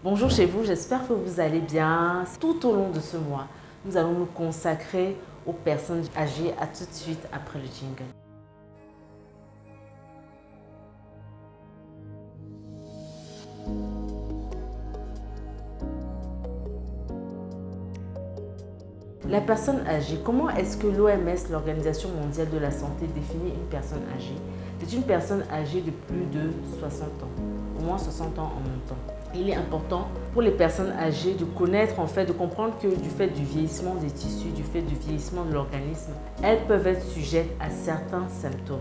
Bonjour chez vous, j'espère que vous allez bien. Tout au long de ce mois, nous allons nous consacrer aux personnes âgées. À tout de suite après le jingle. La personne âgée, comment est-ce que l'OMS, l'Organisation mondiale de la santé, définit une personne âgée? C'est une personne âgée de plus de 60 ans, au moins 60 ans en montant. Il est important pour les personnes âgées de connaître, de comprendre que du fait du vieillissement des tissus, du fait du vieillissement de l'organisme, elles peuvent être sujettes à certains symptômes.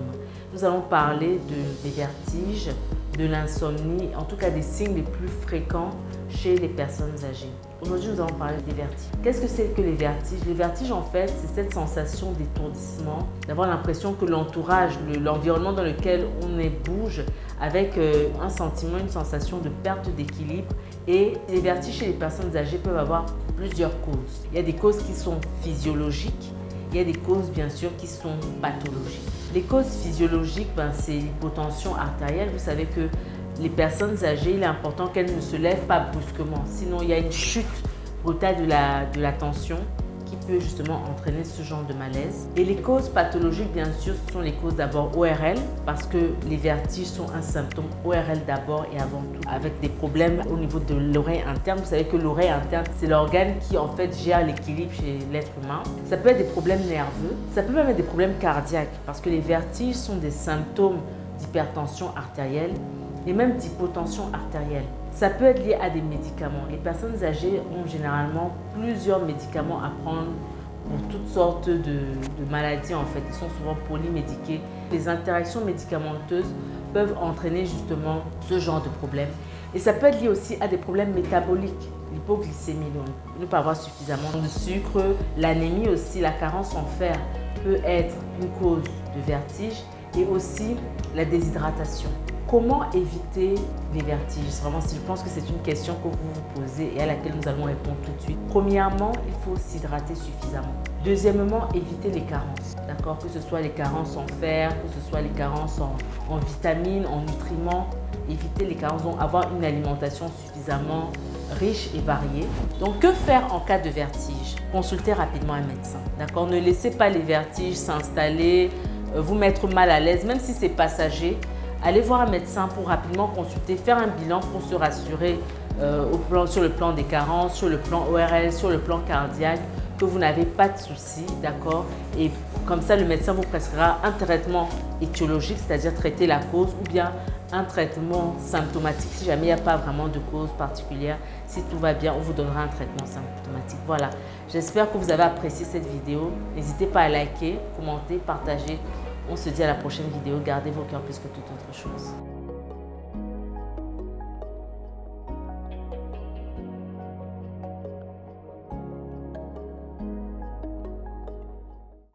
Nous allons parler des vertiges, de l'insomnie, en tout cas des signes les plus fréquents chez les personnes âgées. Aujourd'hui, nous allons parler des vertiges. Qu'est-ce que c'est que les vertiges? Les vertiges, en fait, c'est cette sensation d'étourdissement, d'avoir l'impression que l'entourage, l'environnement dans lequel on est bouge avec un sentiment, une sensation de perte d'équilibre. Et les vertiges chez les personnes âgées peuvent avoir plusieurs causes. Il y a des causes qui sont physiologiques, il y a des causes, bien sûr, qui sont pathologiques. Les causes physiologiques, c'est l'hypotension artérielle. Vous savez que les personnes âgées, il est important qu'elles ne se lèvent pas brusquement. Sinon, il y a une chute brutale de la tension qui peut justement entraîner ce genre de malaise. Et les causes pathologiques, bien sûr, ce sont les causes d'abord ORL, parce que les vertiges sont un symptôme ORL d'abord et avant tout, avec des problèmes au niveau de l'oreille interne. Vous savez que l'oreille interne, c'est l'organe qui en fait gère l'équilibre chez l'être humain. Ça peut être des problèmes nerveux, ça peut même être des problèmes cardiaques, parce que les vertiges sont des symptômes d'hypertension artérielle et même d'hypotension artérielle. Ça peut être lié à des médicaments. Les personnes âgées ont généralement plusieurs médicaments à prendre pour toutes sortes de maladies en fait. Ils sont souvent polymédiqués. Les interactions médicamenteuses peuvent entraîner justement ce genre de problème. Et ça peut être lié aussi à des problèmes métaboliques. L'hypoglycémie, donc ne pas avoir suffisamment de sucre. L'anémie aussi, la carence en fer peut être une cause de vertige et aussi la déshydratation. Comment éviter les vertiges? Vraiment, je pense que c'est une question que vous vous posez et à laquelle nous allons répondre tout de suite. Premièrement, il faut s'hydrater suffisamment. Deuxièmement, éviter les carences. D'accord? Que ce soit les carences en fer, que ce soit les carences en vitamines, en nutriments. Éviter les carences, donc avoir une alimentation suffisamment riche et variée. Donc, que faire en cas de vertige? Consultez rapidement un médecin. D'accord? Ne laissez pas les vertiges s'installer, vous mettre mal à l'aise, même si c'est passager. Allez voir un médecin pour rapidement consulter, faire un bilan pour se rassurer sur le plan des carences, sur le plan ORL, sur le plan cardiaque, que vous n'avez pas de soucis, d'accord? Et comme ça, le médecin vous prescrira un traitement étiologique, c'est-à-dire traiter la cause, ou bien un traitement symptomatique. Si jamais il n'y a pas vraiment de cause particulière, si tout va bien, on vous donnera un traitement symptomatique. Voilà, j'espère que vous avez apprécié cette vidéo. N'hésitez pas à liker, commenter, partager. On se dit à la prochaine vidéo. Gardez vos cœurs plus que toute autre chose.